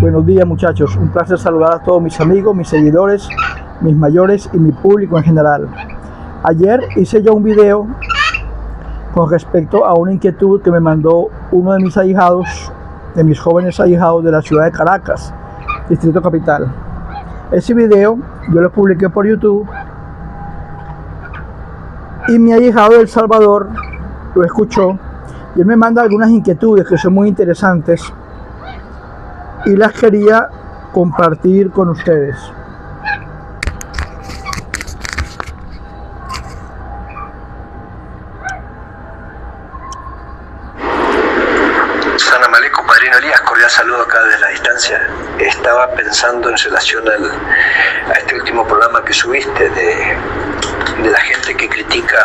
Buenos días muchachos, un placer saludar a todos mis amigos, mis seguidores, mis mayores y mi público en general. Ayer hice yo un video con respecto a una inquietud que me mandó uno de mis ahijados, de mis jóvenes ahijados de la ciudad de Caracas, Distrito Capital. Ese video yo lo publiqué por YouTube y mi ahijado de El Salvador lo escuchó y él me manda algunas inquietudes que son muy interesantes y las quería compartir con ustedes. Salam aleikum, padrino Elías, cordial saludo acá desde la distancia. Estaba pensando en relación a este último programa que subiste de la gente que critica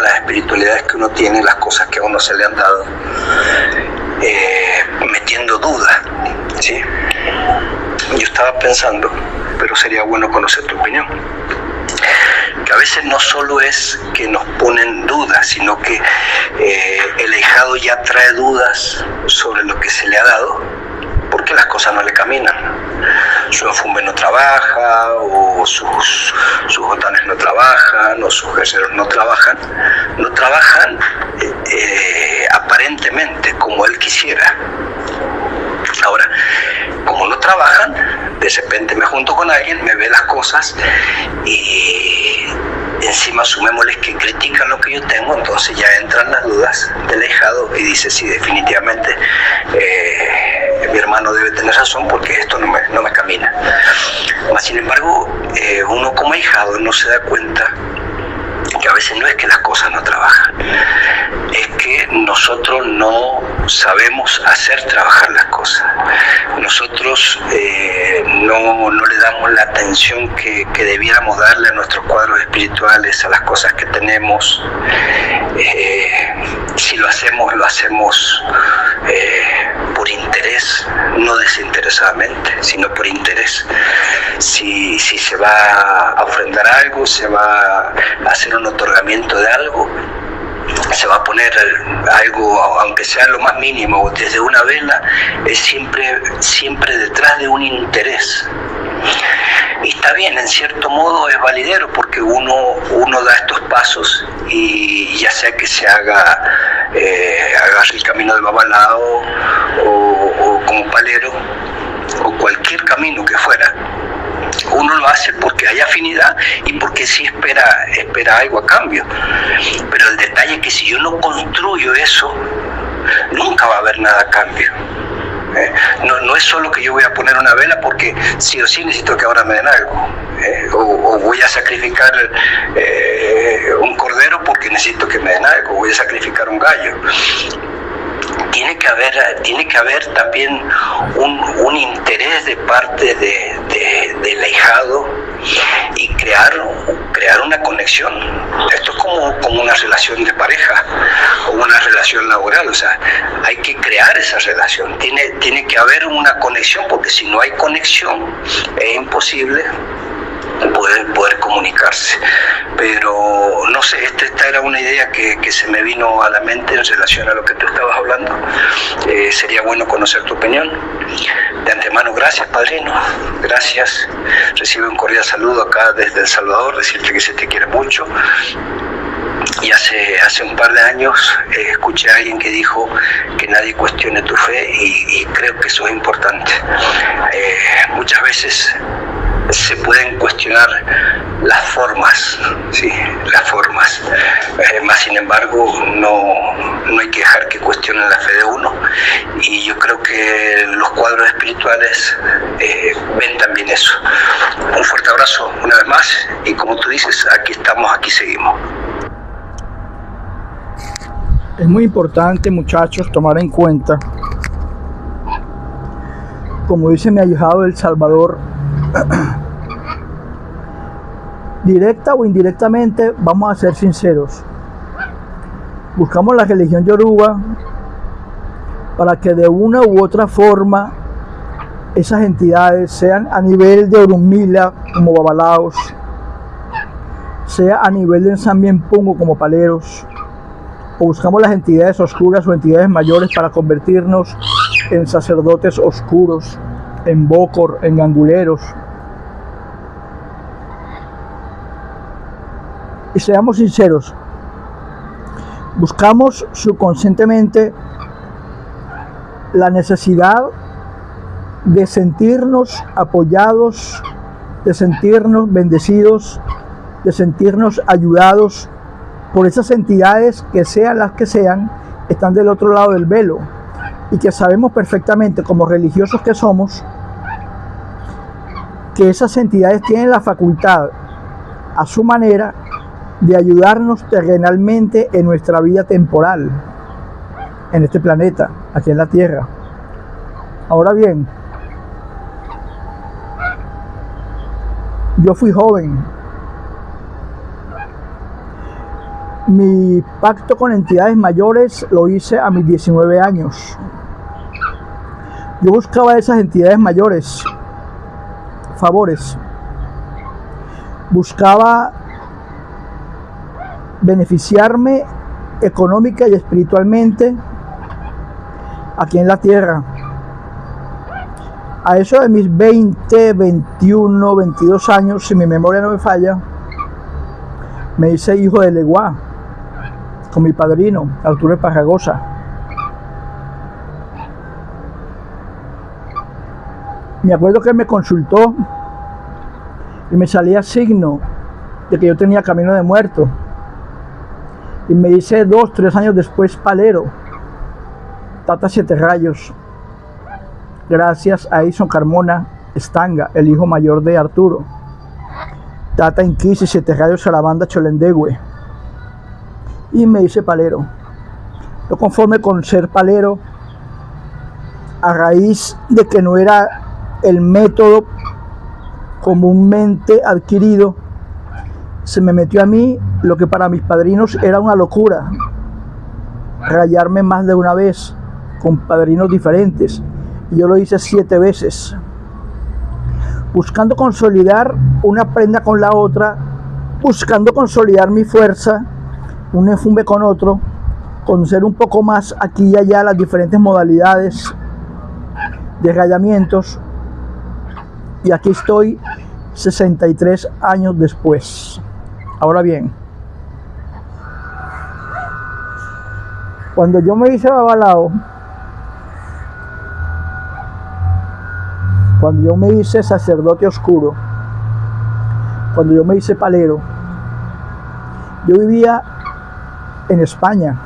las espiritualidades que uno tiene, las cosas que a uno se le han dado, metiendo dudas, ¿sí? Yo estaba pensando, pero sería bueno conocer tu opinión, que a veces no solo es que nos ponen dudas, sino que el ahijado ya trae dudas sobre lo que se le ha dado, porque las cosas no le caminan. Su enfume no trabaja, o sus botones no trabajan, o sus guerreros no trabajan aparentemente como él quisiera. Ahora, como no trabajan, de repente me junto con alguien, me ve las cosas y encima sumémosles que critican lo que yo tengo, entonces ya entran las dudas del ahijado y dice, sí, definitivamente mi hermano debe tener razón porque esto no me camina. Mas, sin embargo, uno como ahijado no se da cuenta que a veces no es que las cosas no trabajan, es que nosotros no sabemos hacer trabajar las cosas. Nosotros no le damos la atención que debiéramos darle a nuestros cuadros espirituales, a las cosas que tenemos. Si lo hacemos por interés, no desinteresadamente, sino por interés. Si se va a ofrendar algo, se va a hacer un otorgamiento de algo, se va a poner algo, aunque sea lo más mínimo, desde una vela, es siempre detrás de un interés. Y está bien, en cierto modo es validero, porque uno da estos pasos y ya sea que se agarre el camino del babalao o como palero o cualquier camino que fuera, uno lo hace porque hay afinidad y porque sí espera algo a cambio. Pero el detalle es que si yo no construyo eso, nunca va a haber nada a cambio. No es solo que yo voy a poner una vela porque sí o sí necesito que ahora me den algo, o voy a sacrificar un cordero porque necesito que me den algo, voy a sacrificar un gallo. Tiene que haber también un interés de parte del ahijado y crear una conexión. Esto es como una relación de pareja o una relación laboral, o sea, hay que crear esa relación. Tiene que haber una conexión, porque si no hay conexión es imposible poder comunicarse. Pero no sé, esta era una idea que se me vino a la mente en relación a lo que tú estabas hablando. Sería bueno conocer tu opinión. De antemano, gracias, padrino, gracias. Recibe un cordial saludo acá desde El Salvador, decirte que se te quiere mucho. Y hace un par de años escuché a alguien que dijo que nadie cuestione tu fe, y creo que eso es importante. Muchas veces se pueden cuestionar las formas, ¿sí? Las formas. Más sin embargo, no hay que dejar que cuestionen la fe de uno. Y yo creo que los cuadros espirituales ven también eso. Un fuerte abrazo una vez más, y como tú dices, aquí estamos, aquí seguimos. Es muy importante, muchachos, tomar en cuenta, como dice mi ahijado de El Salvador, directa o indirectamente, vamos a ser sinceros. Buscamos la religión yoruba para que de una u otra forma esas entidades, sean a nivel de Orunmila como babalaos, sea a nivel de Nsambien-Pungo como paleros, o buscamos las entidades oscuras o entidades mayores para convertirnos en sacerdotes oscuros, en bócor, en ganguleros. Y seamos sinceros, buscamos subconscientemente la necesidad de sentirnos apoyados, de sentirnos bendecidos, de sentirnos ayudados por esas entidades que sean las que sean, están del otro lado del velo y que sabemos perfectamente como religiosos que somos que esas entidades tienen la facultad a su manera de ayudarnos terrenalmente en nuestra vida temporal, en este planeta, aquí en la Tierra. Ahora bien, yo fui joven. Mi pacto con entidades mayores lo hice a mis 19 años. Yo buscaba a esas entidades mayores favores. Buscaba beneficiarme económica y espiritualmente aquí en la Tierra. A eso de mis 20, 21, 22 años, si mi memoria no me falla, me hice hijo de Leguá con mi padrino, Arturo Esparragosa. Me acuerdo que él me consultó y me salía signo de que yo tenía camino de muerto. Y me hice 2, 3 años después palero, Tata Siete Rayos, gracias a Edison Carmona Estanga, el hijo mayor de Arturo. Tata Inquisi, Siete Rayos, Sarabanda, Cholendegüe. Y me hice palero. Yo conforme con ser palero, a raíz de que no era el método comúnmente adquirido, se me metió a mí lo que para mis padrinos era una locura, rayarme más de una vez con padrinos diferentes, y yo lo hice 7 veces, buscando consolidar una prenda con la otra, buscando consolidar mi fuerza, un enfume con otro, conocer un poco más aquí y allá las diferentes modalidades de rayamientos, y aquí estoy 63 años después. Ahora bien, cuando yo me hice babalao, cuando yo me hice sacerdote oscuro, cuando yo me hice palero, yo vivía en España.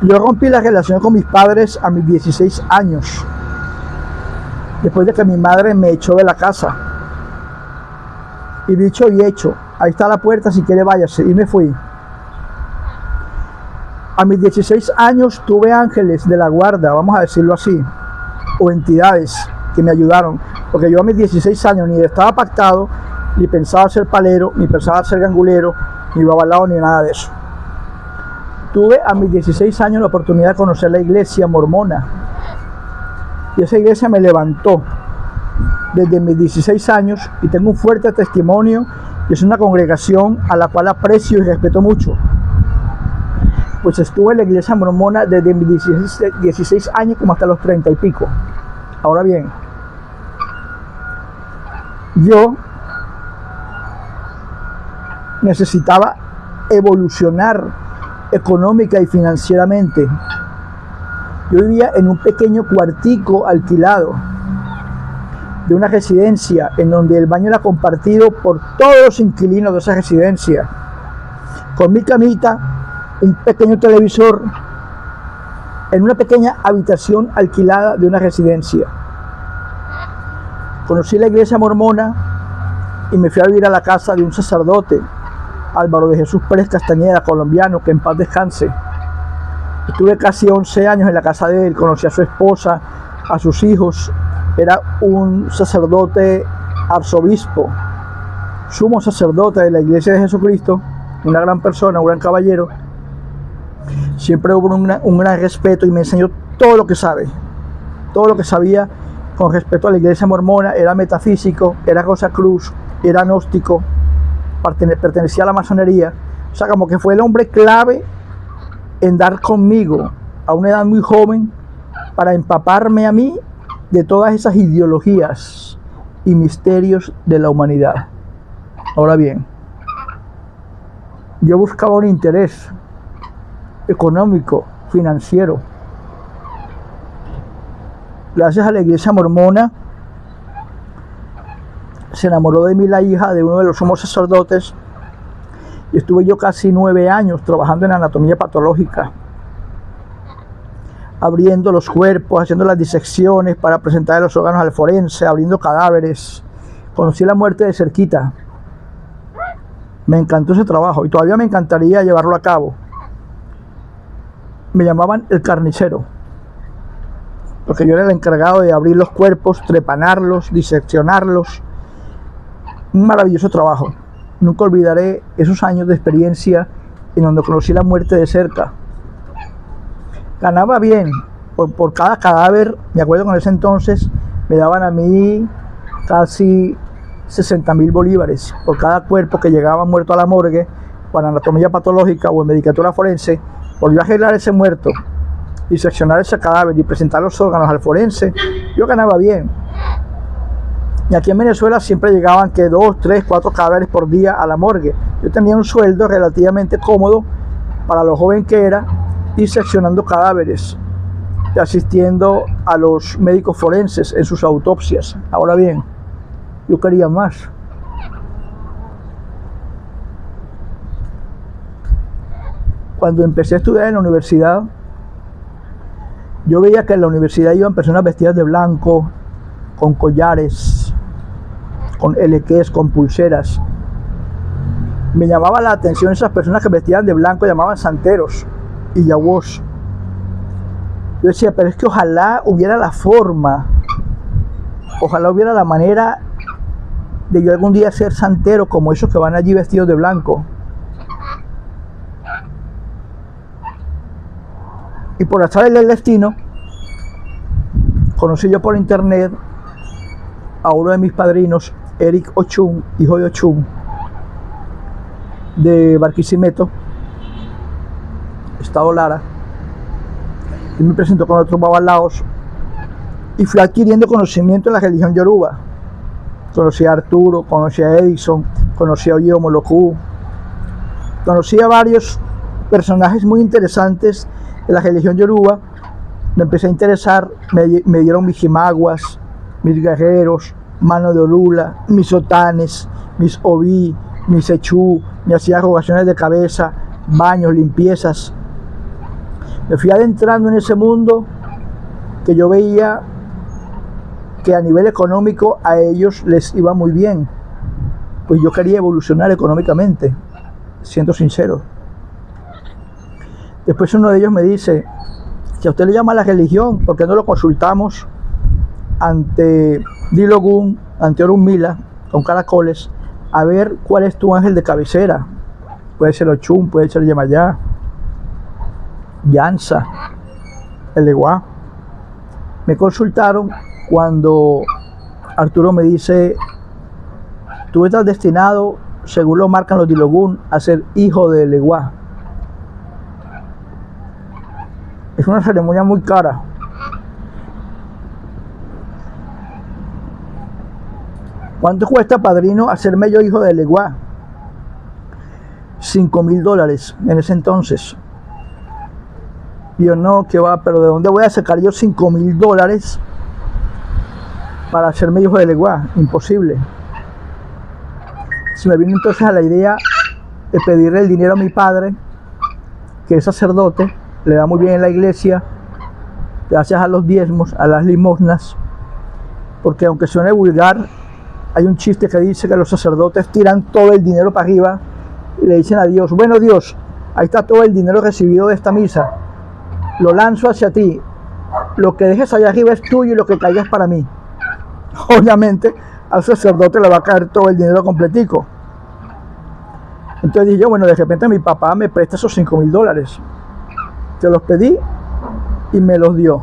Yo rompí la relación con mis padres a mis 16 años, después de que mi madre me echó de la casa. Y dicho y hecho, ahí está la puerta, si quiere váyase, y me fui. A mis 16 años tuve ángeles de la guarda, vamos a decirlo así, o entidades que me ayudaron, porque yo a mis 16 años ni estaba pactado, ni pensaba ser palero, ni pensaba ser gangulero, ni babalao, ni nada de eso. Tuve a mis 16 años la oportunidad de conocer la iglesia mormona, y esa iglesia me levantó desde mis 16 años, y tengo un fuerte testimonio, y es una congregación a la cual aprecio y respeto mucho, pues estuve en la iglesia mormona desde mis 16 años como hasta los 30 y pico. Ahora bien, yo necesitaba evolucionar económica y financieramente. Yo vivía en un pequeño cuartico alquilado de una residencia en donde el baño era compartido por todos los inquilinos de esa residencia, con mi camita, un pequeño televisor, en una pequeña habitación alquilada de una residencia. Conocí la iglesia mormona y me fui a vivir a la casa de un sacerdote, Álvaro de Jesús Pérez Castañeda, colombiano, que en paz descanse. Estuve casi 11 años en la casa de él, conocí a su esposa, a sus hijos. Era un sacerdote arzobispo, sumo sacerdote de la Iglesia de Jesucristo, una gran persona, un gran caballero. Siempre hubo un gran respeto y me enseñó todo lo que sabe, todo lo que sabía con respecto a la iglesia mormona. Era metafísico, era Rosacruz, era gnóstico, pertenecía a la masonería. O sea, como que fue el hombre clave en dar conmigo a una edad muy joven para empaparme a mí de todas esas ideologías y misterios de la humanidad. Ahora bien, yo buscaba un interés económico, financiero. Gracias a la iglesia mormona, se enamoró de mí la hija de uno de los sumos sacerdotes y estuve yo casi 9 años trabajando en anatomía patológica, abriendo los cuerpos, haciendo las disecciones para presentar los órganos al forense, abriendo cadáveres. Conocí la muerte de cerquita. Me encantó ese trabajo y todavía me encantaría llevarlo a cabo. Me llamaban el carnicero, porque yo era el encargado de abrir los cuerpos, trepanarlos, diseccionarlos. Un maravilloso trabajo. Nunca olvidaré esos años de experiencia en donde conocí la muerte de cerca. Ganaba bien, por cada cadáver, me acuerdo que en ese entonces me daban a mí casi 60.000 bolívares por cada cuerpo que llegaba muerto a la morgue, o en anatomía patológica o en medicatura forense. Por yo arreglar ese muerto, diseccionar ese cadáver y presentar los órganos al forense, yo ganaba bien. Y aquí en Venezuela siempre llegaban que 2, 3, 4 cadáveres por día a la morgue. Yo tenía un sueldo relativamente cómodo para lo joven que era, diseccionando cadáveres y asistiendo a los médicos forenses en sus autopsias. Ahora bien, yo quería más. Cuando empecé a estudiar en la universidad, yo veía que en la universidad iban personas vestidas de blanco, con collares, con elequés, con pulseras. Me llamaba la atención esas personas que vestían de blanco, llamaban santeros y yaguós. Yo decía, pero es que ojalá hubiera la forma, ojalá hubiera la manera de yo algún día ser santero como esos que van allí vestidos de blanco. Y por azar del destino, conocí yo por internet a uno de mis padrinos, Eric Ochun, hijo de Ochun, de Barquisimeto, Estado Lara. Y me presentó con otros babalaos y fui adquiriendo conocimiento en la religión yoruba. Conocí a Arturo, conocí a Edison, conocí a Oyo Moloku, conocí a varios personajes muy interesantes de la religión yoruba. Me empecé a interesar, me dieron mis jimaguas, mis guerreros, mano de olula, mis sotanes, mis obi, mis echú, me hacía rogaciones de cabeza, baños, limpiezas. Me fui adentrando en ese mundo que yo veía que a nivel económico a ellos les iba muy bien. Pues yo quería evolucionar económicamente, siendo sincero. Después uno de ellos me dice, si a usted le llama la religión, ¿por qué no lo consultamos ante Dilogun, ante Orunmila, con caracoles, a ver cuál es tu ángel de cabecera? Puede ser Ochun, puede ser Yemayá, Yansa, el Eguá. Me consultaron cuando Arturo me dice, tú estás destinado, según lo marcan los Dilogun, a ser hijo del Eguá. Es una ceremonia muy cara. ¿Cuánto cuesta, padrino, hacerme yo hijo del Eguá? $5.000 en ese entonces. Y yo, no, que va, pero ¿de dónde voy a sacar yo $5.000 para hacerme hijo del Eguá? Imposible. Se me vino entonces a la idea de pedirle el dinero a mi padre, que es sacerdote, le va muy bien en la iglesia, gracias a los diezmos, a las limosnas, porque aunque suene vulgar, hay un chiste que dice que los sacerdotes tiran todo el dinero para arriba y le dicen a Dios, bueno Dios, ahí está todo el dinero recibido de esta misa, lo lanzo hacia ti, lo que dejes allá arriba es tuyo y lo que caiga es para mí. Obviamente al sacerdote le va a caer todo el dinero completico. Entonces dije yo, bueno, de repente mi papá me presta esos $5.000. Se los pedí y me los dio.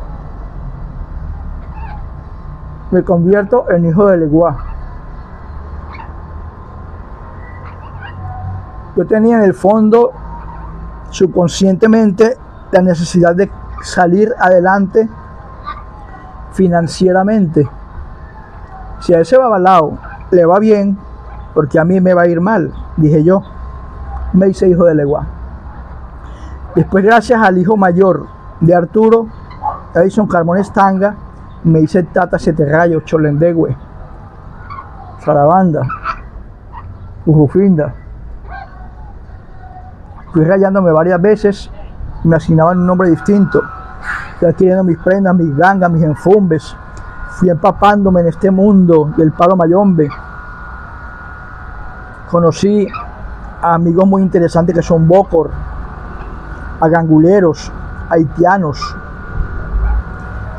Me convierto en hijo del Eguá. Yo tenía en el fondo, subconscientemente, la necesidad de salir adelante financieramente. Si a ese babalao le va bien, porque a mí me va a ir mal, dije yo. Me hice hijo de Legua. Después, gracias al hijo mayor de Arturo, Edison Carmones Tanga, me hice Tata Siete Rayos, Cholendegüe, Sarabanda, Ujufinda. Fui rayándome varias veces y me asignaban un nombre distinto. Fui adquiriendo mis prendas, mis gangas, mis enfumbes. Fui empapándome en este mundo del palo mayombe. Conocí a amigos muy interesantes que son bocor, a ganguleros, haitianos.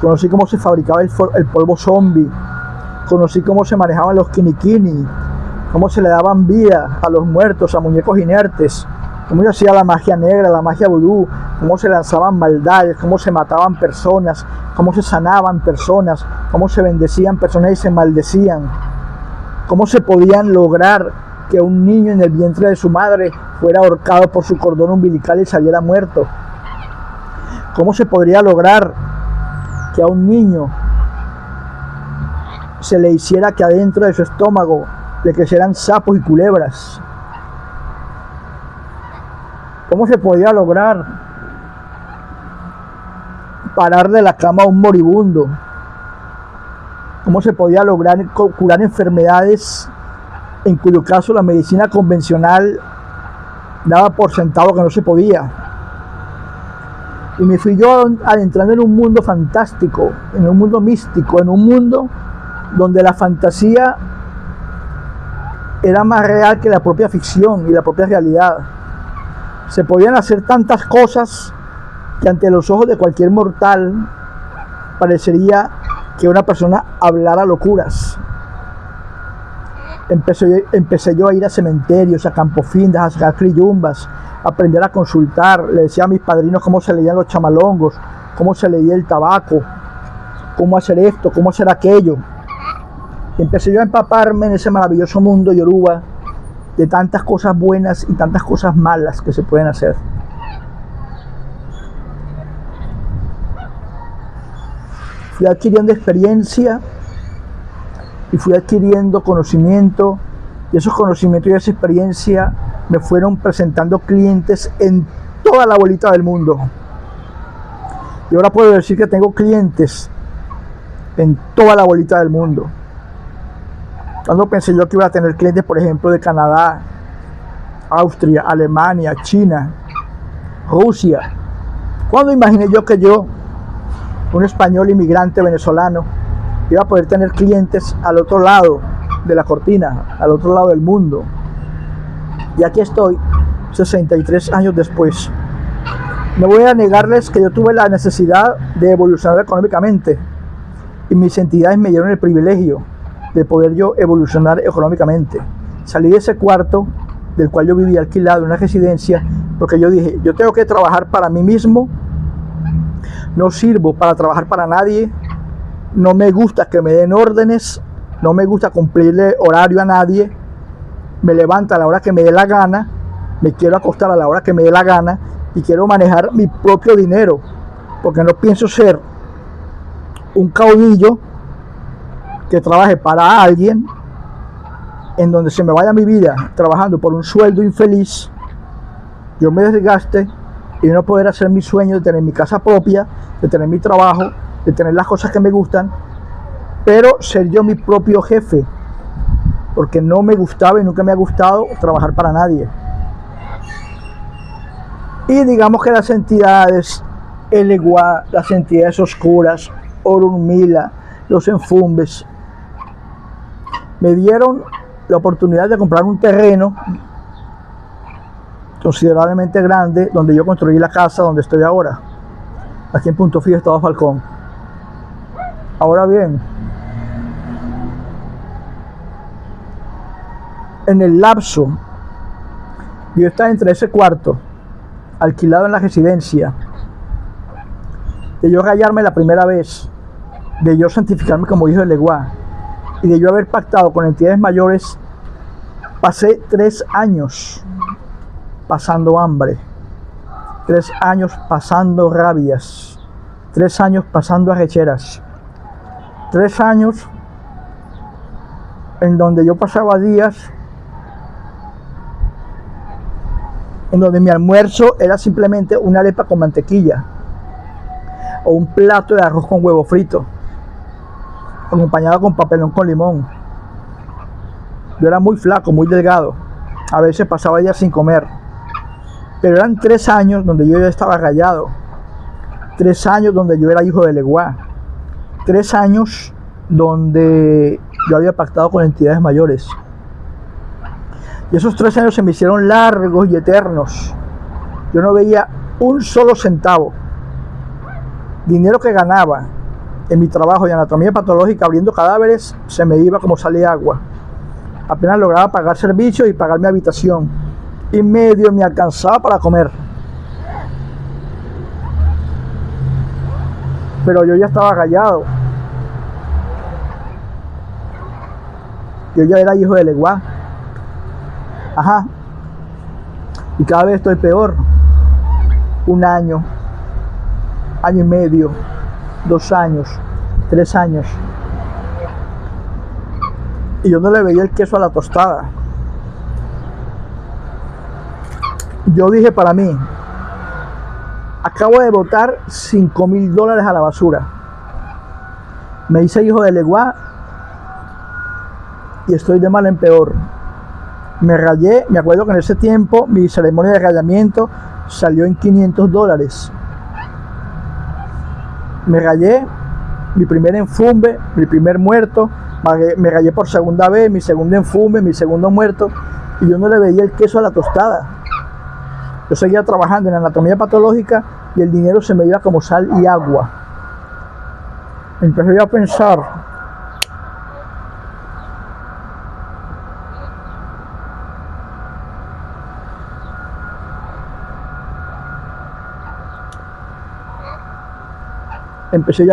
Conocí cómo se fabricaba el polvo zombie. Conocí cómo se manejaban los kinikini, cómo se le daban vida a los muertos, a muñecos inertes, cómo se hacía la magia negra, la magia vudú, cómo se lanzaban maldades, cómo se mataban personas, cómo se sanaban personas, cómo se bendecían personas y se maldecían, cómo se podían lograr que un niño en el vientre de su madre fuera ahorcado por su cordón umbilical y saliera muerto, cómo se podría lograr que a un niño se le hiciera que adentro de su estómago le crecieran sapos y culebras, cómo se podía lograr parar de la cama a un moribundo, cómo se podía lograr curar enfermedades en cuyo caso la medicina convencional daba por sentado que no se podía. Y me fui yo adentrando en un mundo fantástico, en un mundo místico, en un mundo donde la fantasía era más real que la propia ficción y la propia realidad. Se podían hacer tantas cosas que ante los ojos de cualquier mortal parecería que una persona hablara locuras. Empecé yo a ir a cementerios, a campofindas, a sacar criyumbas, a aprender a consultar. Le decía a mis padrinos cómo se leían los chamalongos, cómo se leía el tabaco, cómo hacer esto, cómo hacer aquello. Y empecé yo a empaparme en ese maravilloso mundo yoruba de tantas cosas buenas y tantas cosas malas que se pueden hacer. Fui adquiriendo experiencia y fui adquiriendo conocimiento, y esos conocimientos y esa experiencia me fueron presentando clientes en toda la bolita del mundo. Y ahora puedo decir que tengo clientes en toda la bolita del mundo. Cuando pensé yo que iba a tener clientes, por ejemplo, de Canadá, Austria, Alemania, China, Rusia? ¿Cuándo imaginé yo que yo, un español inmigrante venezolano, iba a poder tener clientes al otro lado de la cortina, al otro lado del mundo? Y aquí estoy, 63 años después. No voy a negarles que yo tuve la necesidad de evolucionar económicamente, y mis entidades me dieron el privilegio de poder yo evolucionar económicamente. Salí de ese cuarto del cual yo vivía alquilado en una residencia, porque yo dije, yo tengo que trabajar para mí mismo, no sirvo para trabajar para nadie, no me gusta que me den órdenes, no me gusta cumplirle horario a nadie, me levanto a la hora que me dé la gana, me quiero acostar a la hora que me dé la gana y quiero manejar mi propio dinero, porque no pienso ser un caudillo que trabaje para alguien, en donde se me vaya mi vida trabajando por un sueldo infeliz, yo me desgaste y no poder hacer mi sueño de tener mi casa propia, de tener mi trabajo, de tener las cosas que me gustan, pero ser yo mi propio jefe, porque no me gustaba y nunca me ha gustado trabajar para nadie. Y digamos que las entidades, el Eguá, las entidades oscuras, Orunmila, los enfumbes, me dieron la oportunidad de comprar un terreno considerablemente grande, donde yo construí la casa donde estoy ahora, aquí en Punto Fijo, Estado Falcón. Ahora bien, en el lapso de yo estar entre ese cuarto alquilado en la residencia, de yo rayarme la primera vez, de yo santificarme como hijo de Leguá, y de yo haber pactado con entidades mayores, pasé 3 años pasando hambre, 3 años pasando rabias, 3 años pasando arrecheras. 3 años en donde yo pasaba días en donde mi almuerzo era simplemente una arepa con mantequilla o un plato de arroz con huevo frito acompañado con papelón con limón. Yo era muy flaco, muy delgado, a veces pasaba días sin comer, pero eran 3 años donde yo ya estaba rayado, 3 años donde yo era hijo de Leguá, 3 años donde yo había pactado con entidades mayores. Y esos 3 años se me hicieron largos y eternos. Yo no veía un solo centavo. Dinero que ganaba en mi trabajo de anatomía patológica abriendo cadáveres se me iba como salía agua. Apenas lograba pagar servicios y pagar mi habitación. Y medio me alcanzaba para comer. Pero yo ya estaba rayado. Yo ya era hijo de Leguá. Ajá. Y cada vez estoy peor. 1 año, año y medio, 2 años, 3 años. Y yo no le veía el queso a la tostada. Yo dije para mí, acabo de botar $5,000 a la basura. Me hice hijo de Leguá y estoy de mal en peor. Me rayé, me acuerdo que en ese tiempo mi ceremonia de rayamiento salió en $500. Me rayé, mi primer enfumbe, mi primer muerto, me rayé por segunda vez, mi segundo enfumbe, mi segundo muerto, y yo no le veía el queso a la tostada. Yo seguía trabajando en anatomía patológica y el dinero se me iba como sal y agua. Empecé yo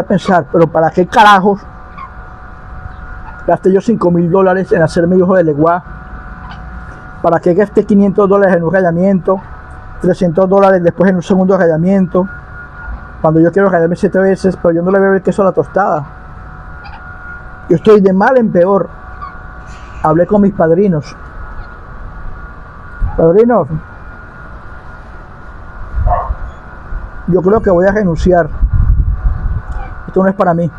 a pensar, pero ¿para qué carajos gasté yo $5,000 en hacerme hijo de Leguá? ¿Para qué gasté $500 en un rayamiento? $300 después en un segundo rayamiento, cuando yo quiero rayarme 7 veces, pero yo no le veo el queso a la tostada. Yo estoy de mal en peor. Hablé con mis padrinos. Padrinos, yo creo que voy a renunciar. Esto no es para mí.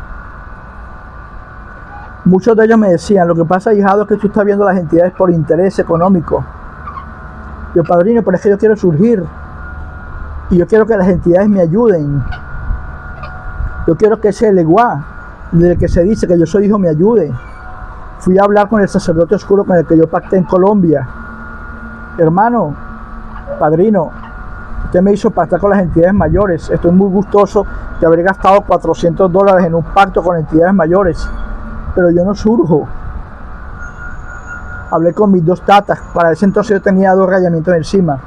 Muchos de ellos me decían, lo que pasa, hijado, es que tú estás viendo las entidades por interés económico. Yo, padrino, pero es que yo quiero surgir. Y yo quiero que las entidades me ayuden. Yo quiero que ese Leguá, del que se dice que yo soy hijo, me ayude. Fui a hablar con el sacerdote oscuro con el que yo pacté en Colombia. Hermano, padrino, usted me hizo pactar con las entidades mayores. Estoy muy gustoso de haber gastado $400 en un pacto con entidades mayores. Pero yo no surjo. Hablé con mis 2 tatas. Para ese entonces yo tenía 2 rayamientos encima.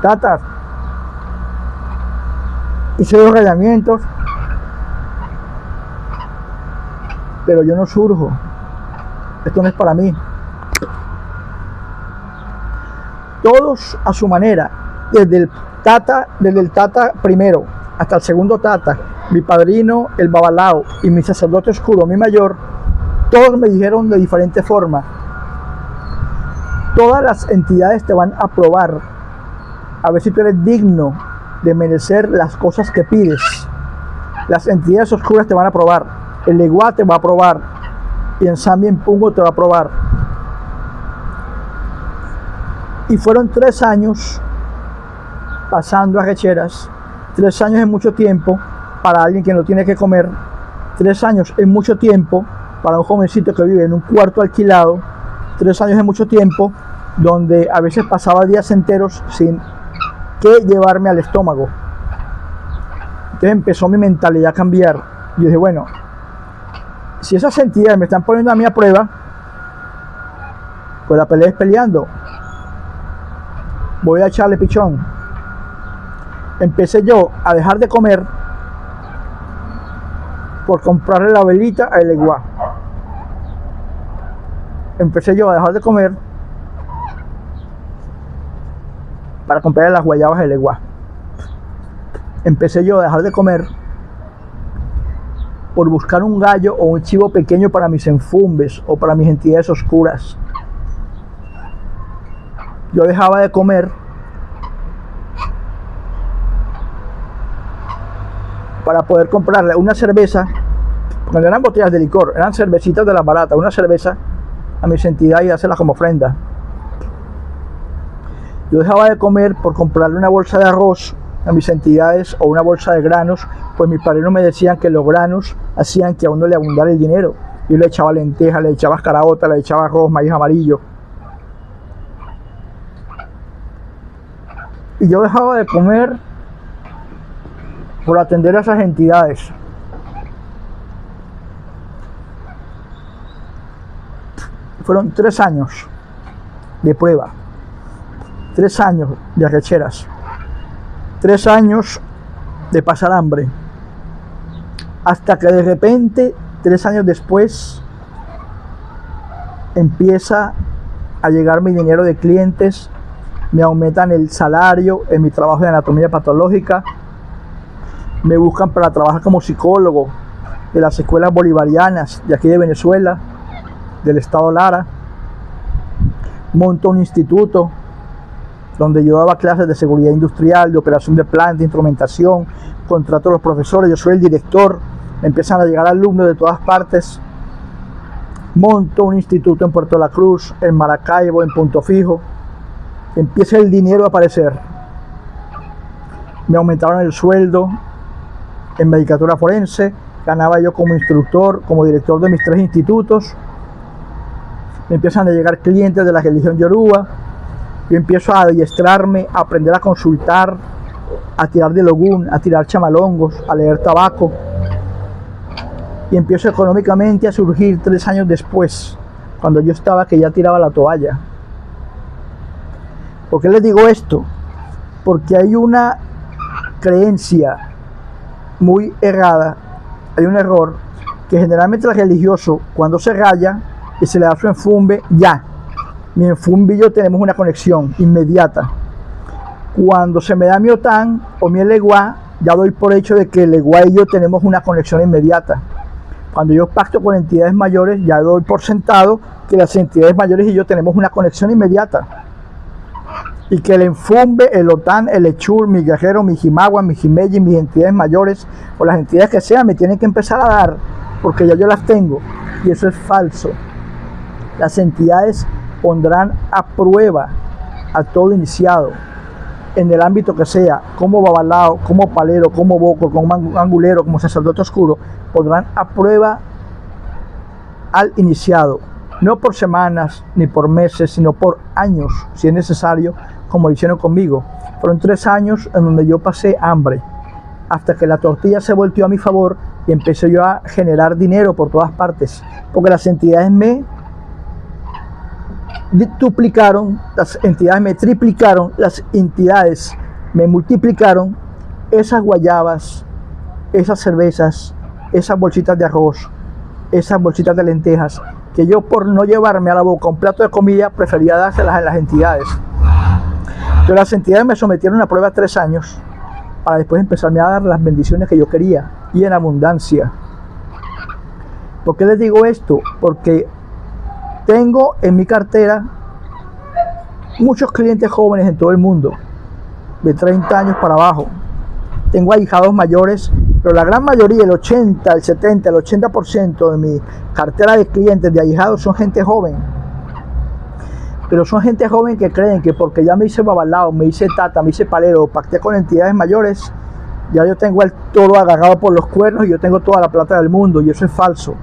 Tatas, hice 2 rayamientos, pero yo no surjo. Esto no es para mí. Todos a su manera, desde el tata primero hasta el segundo tata, mi padrino, el babalao, y mi sacerdote oscuro, mi mayor, todos me dijeron de diferente forma: todas las entidades te van a probar, a ver si tú eres digno de merecer las cosas que pides. Las entidades oscuras te van a probar, el Leguá te va a probar, y en Sambien Pungo te va a probar. Y fueron 3 años pasando arrecheras. 3 años es mucho tiempo para alguien que no tiene que comer. 3 años es mucho tiempo para un jovencito que vive en un cuarto alquilado. 3 años es mucho tiempo donde a veces pasaba días enteros sin que llevarme al estómago. Entonces empezó mi mentalidad a cambiar. Yo dije, bueno, si esas entidades me están poniendo a mí a prueba, pues la pelea es peleando. Voy a echarle pichón. Empecé yo a dejar de comer por comprarle la velita a Leguá. Empecé yo a dejar de comer para comprarle las guayabas a Leguá. empecé yo a dejar de comer por buscar un gallo o un chivo pequeño para mis enfumbes o para mis entidades oscuras. Yo dejaba de comer para poder comprarle una cerveza, porque no eran botellas de licor, eran cervecitas de las baratas, una cerveza a mis entidades y hacerlas como ofrenda. Yo dejaba de comer por comprarle una bolsa de arroz a mis entidades o una bolsa de granos, pues mis padrinos me decían que los granos hacían que a uno le abundara el dinero. Yo le echaba lentejas, le echaba caraota, le echaba arroz, maíz amarillo. Y yo dejaba de comer por atender a esas entidades. Fueron 3 años de prueba, 3 años de arrecheras, 3 años de pasar hambre, hasta que de repente, 3 años después, empieza a llegar mi dinero de clientes, me aumentan el salario en mi trabajo de anatomía patológica, me buscan para trabajar como psicólogo de las escuelas bolivarianas de aquí de Venezuela, del estado Lara. Monto un instituto donde yo daba clases de seguridad industrial, de operación de planta, de instrumentación, contrato a los profesores, yo soy el director, me empiezan a llegar alumnos de todas partes. Monto un instituto en Puerto La Cruz, en Maracaibo, en Punto Fijo. Empieza el dinero a aparecer. Me aumentaron el sueldo en medicatura forense, ganaba yo como instructor, como director de mis 3 institutos. Me empiezan a llegar clientes de la religión yoruba. Yo empiezo a adiestrarme, a aprender a consultar, a tirar de logún, a tirar chamalongos, a leer tabaco. Y empiezo económicamente a surgir 3 años después, cuando yo estaba que ya tiraba la toalla. ¿Por qué les digo esto? Porque hay una creencia muy errada, hay un error, que generalmente el religioso, cuando se raya y se le da su enfumbe, ya, mi enfumbe y yo tenemos una conexión inmediata. Cuando se me da mi otán o mi eleguá, ya doy por hecho de que el eleguá y yo tenemos una conexión inmediata. Cuando yo pacto con entidades mayores, ya doy por sentado que las entidades mayores y yo tenemos una conexión inmediata. Y que el enfumbe, el otán, el echur, mi guerrero, mi jimagua, mi jimeyi, mis entidades mayores o las entidades que sean, me tienen que empezar a dar, porque ya yo las tengo. Y eso es falso. Las entidades pondrán a prueba a todo iniciado, en el ámbito que sea, como babalao, como palero, como boco, como angulero, como sacerdote oscuro, pondrán a prueba al iniciado, no por semanas ni por meses, sino por años, si es necesario, como lo hicieron conmigo. Fueron 3 años en donde yo pasé hambre, hasta que la tortilla se volteó a mi favor y empecé yo a generar dinero por todas partes, porque las entidades me duplicaron, las entidades me triplicaron, las entidades me multiplicaron esas guayabas, esas cervezas, esas bolsitas de arroz, esas bolsitas de lentejas, que yo por no llevarme a la boca un plato de comida prefería dárselas a las entidades. Entonces las entidades me sometieron a prueba 3 años para después empezarme a dar las bendiciones que yo quería y en abundancia. ¿Por qué les digo esto? Porque tengo en mi cartera muchos clientes jóvenes en todo el mundo, de 30 años para abajo. Tengo ahijados mayores, pero la gran mayoría, el 80, el 70, el 80% de mi cartera de clientes de ahijados son gente joven. Pero son gente joven que creen que porque ya me hice babalao, me hice tata, me hice palero, pacté con entidades mayores, ya yo tengo el toro agarrado por los cuernos y yo tengo toda la plata del mundo, y eso es falso.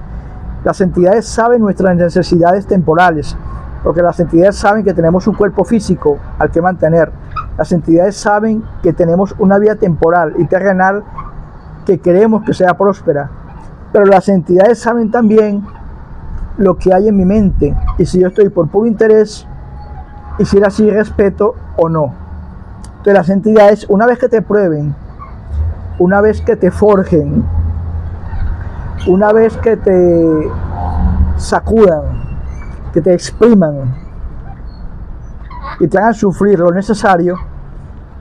Las entidades saben nuestras necesidades temporales, porque las entidades saben que tenemos un cuerpo físico al que mantener. Las entidades saben que tenemos una vida temporal y terrenal que queremos que sea próspera. Pero las entidades saben también lo que hay en mi mente y si yo estoy por puro interés y si era así respeto o no. Entonces las entidades, una vez que te prueben, una vez que te forjen, una vez que te sacudan, que te expriman y te hagan sufrir lo necesario,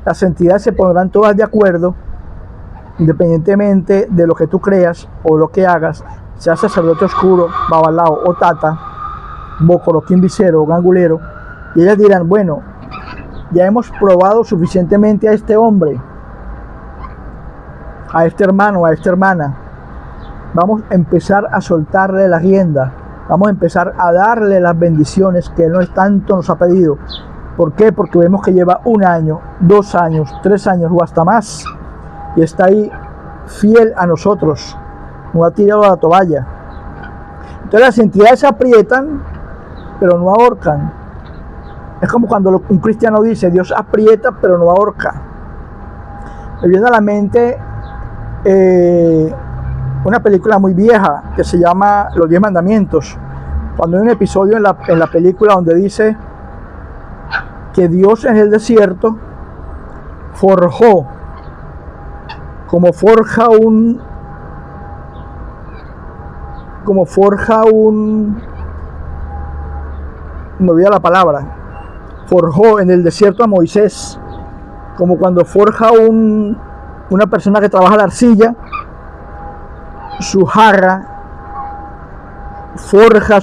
las entidades se pondrán todas de acuerdo independientemente de lo que tú creas o lo que hagas, sea sacerdote oscuro, babalao o tata, bocoroquín visero o gangulero, y ellas dirán, bueno, ya hemos probado suficientemente a este hombre, a este hermano, a esta hermana, vamos a empezar a soltarle la rienda, vamos a empezar a darle las bendiciones que él no es tanto nos ha pedido. ¿Por qué? Porque vemos que lleva 1 año, 2 años, 3 años o hasta más, y está ahí fiel a nosotros, no ha tirado la toalla. Entonces las entidades aprietan, pero no ahorcan. Es como cuando un cristiano dice, Dios aprieta, pero no ahorca. Me viene a la mente una película muy vieja que se llama Los 10 Mandamientos, cuando hay un episodio en la película donde dice que Dios en el desierto forjó, como forja un me olvidé la palabra, forjó en el desierto a Moisés, como cuando forja una persona que trabaja la arcilla, su jarra, forja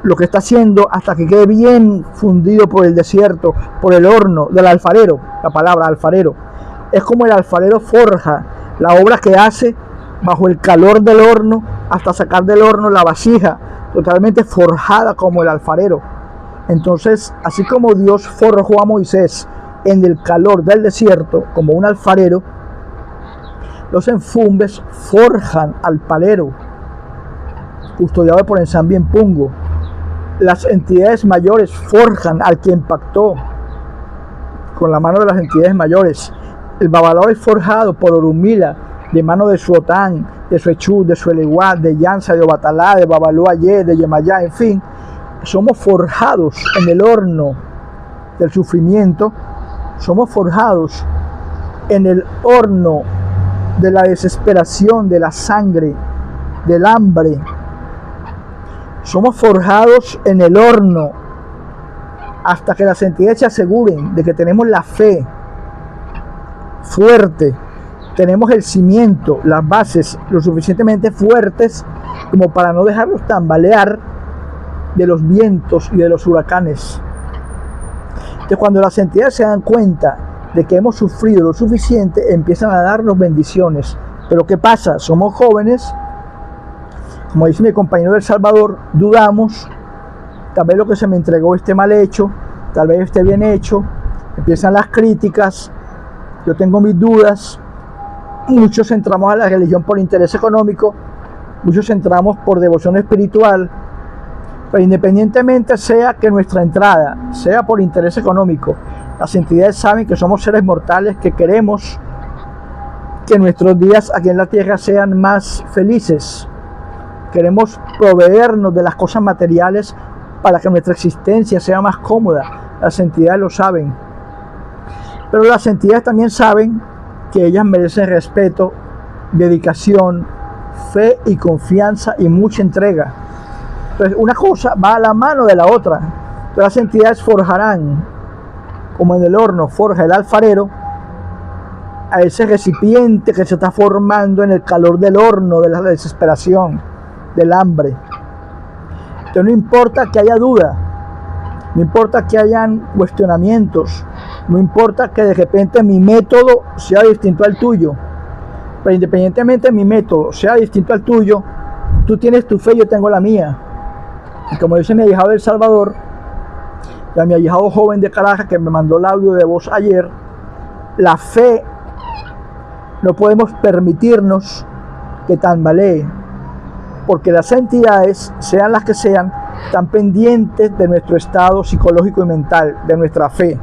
lo que está haciendo hasta que quede bien fundido por el desierto, por el horno del alfarero. La palabra alfarero es como el alfarero forja la obra que hace bajo el calor del horno hasta sacar del horno la vasija totalmente forjada como el alfarero. Entonces, así como Dios forjó a Moisés en el calor del desierto como un alfarero, los enfumbes forjan al palero, custodiado por Ensamble Pungo. Las entidades mayores forjan al que impactó con la mano de las entidades mayores. El babalao es forjado por Orunmila, de mano de Suotán, de Suechú, de Sueleguá, de Yansa, de Obatalá, de Babalú Ayé, de Yemayá, en fin. Somos forjados en el horno del sufrimiento, somos forjados en el horno de la desesperación, de la sangre, del hambre. Somos forjados en el horno hasta que las entidades se aseguren de que tenemos la fe fuerte, tenemos el cimiento, las bases lo suficientemente fuertes como para no dejarlos tambalear de los vientos y de los huracanes. Entonces, cuando las entidades se dan cuenta de que hemos sufrido lo suficiente, empiezan a darnos bendiciones. Pero ¿qué pasa? Somos jóvenes, como dice mi compañero del Salvador, dudamos, tal vez lo que se me entregó esté mal hecho, tal vez esté bien hecho, empiezan las críticas, yo tengo mis dudas, muchos entramos a la religión por interés económico, muchos entramos por devoción espiritual, pero independientemente sea que nuestra entrada sea por interés económico, las entidades saben que somos seres mortales que queremos que nuestros días aquí en la tierra sean más felices. Queremos proveernos de las cosas materiales para que nuestra existencia sea más cómoda. Las entidades lo saben. Pero las entidades también saben que ellas merecen respeto, dedicación, fe y confianza y mucha entrega. Entonces, una cosa va a la mano de la otra. Entonces, las entidades forjarán, como en el horno forja el alfarero, a ese recipiente que se está formando en el calor del horno, de la desesperación, del hambre. Entonces, no importa que haya duda, no importa que hayan cuestionamientos, no importa que de repente mi método sea distinto al tuyo, pero independientemente mi método sea distinto al tuyo, tú tienes tu fe, yo tengo la mía. Y como dice mi ahijado del Salvador, y a mi ahijado joven de Caracas que me mandó el audio de voz ayer, la fe no podemos permitirnos que tambalee, porque las entidades, sean las que sean, están pendientes de nuestro estado psicológico y mental, de nuestra fe.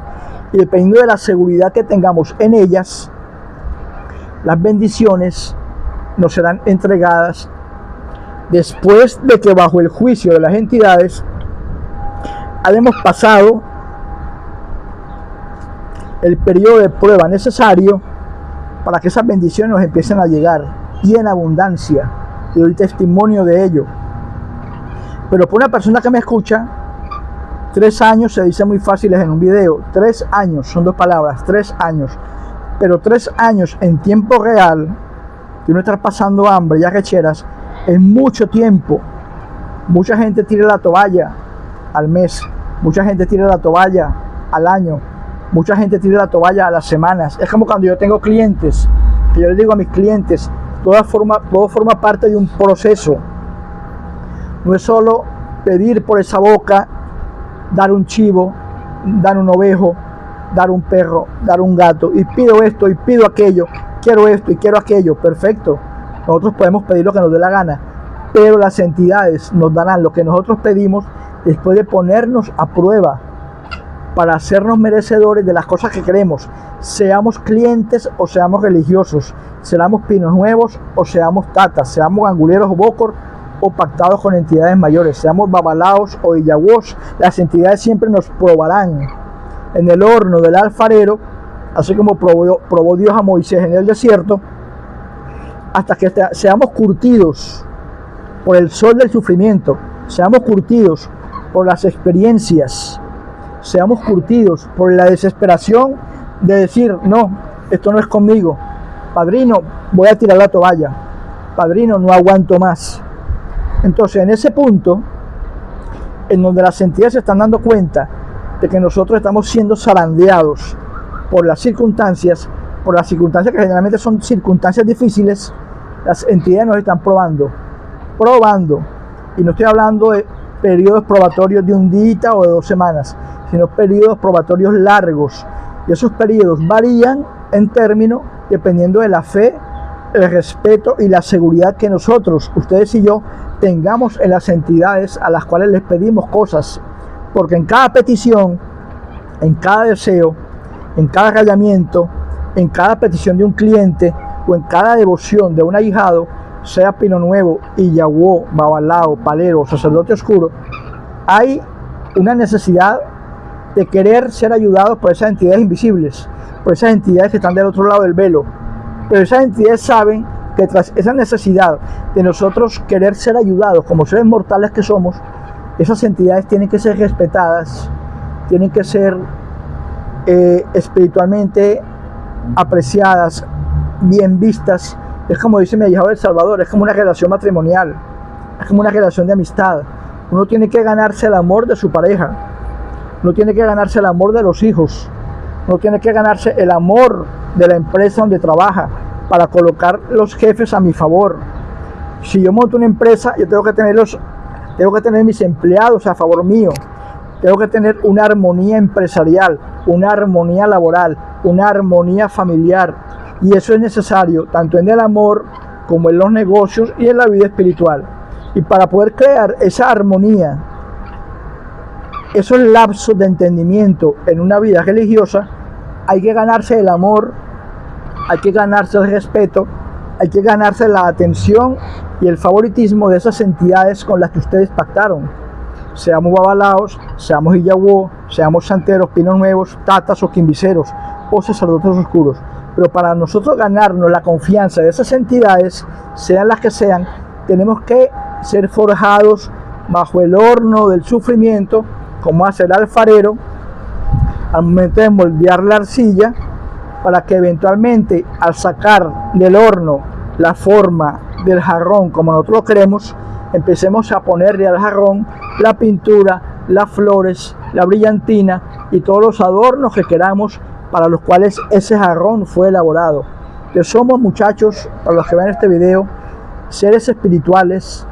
Y dependiendo de la seguridad que tengamos en ellas, las bendiciones nos serán entregadas después de que bajo el juicio de las entidades hayamos pasado el periodo de prueba necesario para que esas bendiciones nos empiecen a llegar y en abundancia. Y doy testimonio de ello. Pero por una persona que me escucha, 3 años se dice muy fáciles en un video. 3 años, son 2 palabras, 3 años. Pero 3 años en tiempo real, de no estar pasando hambre y arrecheras, es mucho tiempo. Mucha gente tira la toalla al mes, mucha gente tira la toalla al año, mucha gente tira la toalla a las semanas. Es como cuando yo tengo clientes, que yo les digo a mis clientes, todo forma parte de un proceso. No es solo pedir por esa boca, dar un chivo, dar un ovejo, dar un perro, dar un gato, y pido esto y pido aquello, quiero esto y quiero aquello. Perfecto, nosotros podemos pedir lo que nos dé la gana, pero las entidades nos darán lo que nosotros pedimos después de ponernos a prueba para hacernos merecedores de las cosas que queremos, seamos clientes o seamos religiosos, seamos pinos nuevos o seamos tatas, seamos ganguleros o bócor o pactados con entidades mayores, seamos babalaos o iyaguos. Las entidades siempre nos probarán en el horno del alfarero, así como probó Dios a Moisés en el desierto, hasta que seamos curtidos por el sol del sufrimiento, seamos curtidos por las experiencias, seamos curtidos por la desesperación de decir, no, esto no es conmigo, padrino, voy a tirar la toalla, padrino, no aguanto más. Entonces, en ese punto, en donde las entidades se están dando cuenta de que nosotros estamos siendo zarandeados por las circunstancias que generalmente son circunstancias difíciles, las entidades nos están probando, y no estoy hablando de periodos probatorios de un día o de 2 semanas, sino periodos probatorios largos, y esos periodos varían en términos dependiendo de la fe, el respeto y la seguridad que nosotros, ustedes y yo, tengamos en las entidades a las cuales les pedimos cosas, porque en cada petición, en cada deseo, en cada rayamiento, en cada petición de un cliente o en cada devoción de un ahijado, sea pino nuevo, iyaguó, babalao, palero, sacerdote oscuro, hay una necesidad de querer ser ayudados por esas entidades invisibles, por esas entidades que están del otro lado del velo. Pero esas entidades saben que tras esa necesidad de nosotros querer ser ayudados como seres mortales que somos, esas entidades tienen que ser respetadas, tienen que ser espiritualmente apreciadas, bien vistas. Es como dice mi ahijado del Salvador, es como una relación matrimonial, es como una relación de amistad. Uno tiene que ganarse el amor de su pareja, uno tiene que ganarse el amor de los hijos, uno tiene que ganarse el amor de la empresa donde trabaja para colocar los jefes a mi favor. Si yo monto una empresa, yo tengo que tener mis empleados a favor mío, tengo que tener una armonía empresarial, una armonía laboral, una armonía familiar, y eso es necesario tanto en el amor como en los negocios y en la vida espiritual. Y para poder crear esa armonía, esos lapsos de entendimiento en una vida religiosa, hay que ganarse el amor, hay que ganarse el respeto, hay que ganarse la atención y el favoritismo de esas entidades con las que ustedes pactaron. Seamos babalaos, seamos iyaguó, seamos santeros, pinos nuevos, tatas o quimbiceros o sacerdotes oscuros. Pero para nosotros ganarnos la confianza de esas entidades, sean las que sean, tenemos que ser forjados bajo el horno del sufrimiento, como hace el alfarero al momento de moldear la arcilla, para que eventualmente al sacar del horno la forma del jarrón como nosotros lo queremos, empecemos a ponerle al jarrón la pintura, las flores, la brillantina y todos los adornos que queramos para los cuales ese jarrón fue elaborado. Que somos, muchachos, para los que ven este video, seres espirituales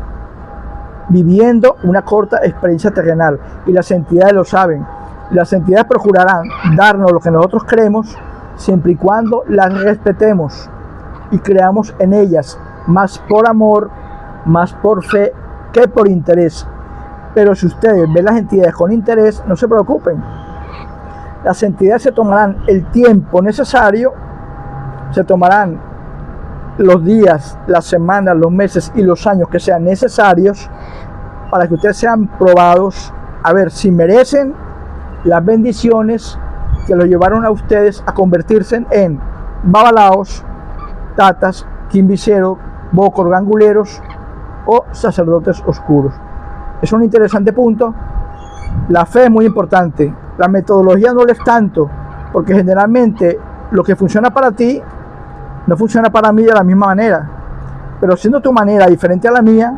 viviendo una corta experiencia terrenal, y las entidades lo saben. Las entidades procurarán darnos lo que nosotros creemos siempre y cuando las respetemos y creamos en ellas, más por amor, más por fe que por interés. Pero si ustedes ven las entidades con interés, no se preocupen. Las entidades se tomarán el tiempo necesario, se tomarán los días, las semanas, los meses y los años que sean necesarios para que ustedes sean probados a ver si merecen las bendiciones que los llevaron a ustedes a convertirse en babalaos, tatas, quimbiceros, bócor, ganguleros o sacerdotes oscuros. Es un interesante punto. La fe es muy importante, la metodología no lo es tanto, porque generalmente lo que funciona para ti no funciona para mí de la misma manera. Pero siendo tu manera diferente a la mía,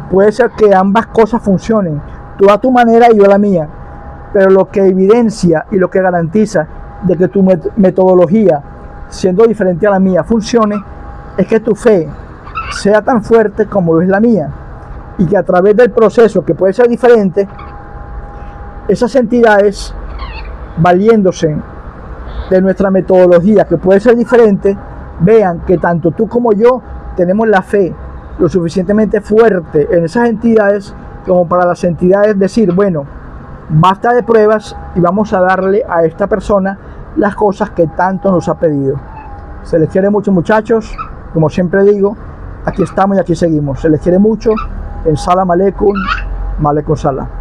puede ser que ambas cosas funcionen, tú a tu manera y yo a la mía. Pero lo que evidencia y lo que garantiza de que tu metodología, siendo diferente a la mía, funcione, es que tu fe sea tan fuerte como lo es la mía, y que a través del proceso, que puede ser diferente, esas entidades, valiéndose de nuestra metodología, que puede ser diferente, vean que tanto tú como yo tenemos la fe lo suficientemente fuerte en esas entidades como para las entidades decir, bueno, basta de pruebas y vamos a darle a esta persona las cosas que tanto nos ha pedido. Se les quiere mucho, muchachos. Como siempre digo, aquí estamos y aquí seguimos. Se les quiere mucho. En Salam Aleikum, Aleikum Salam.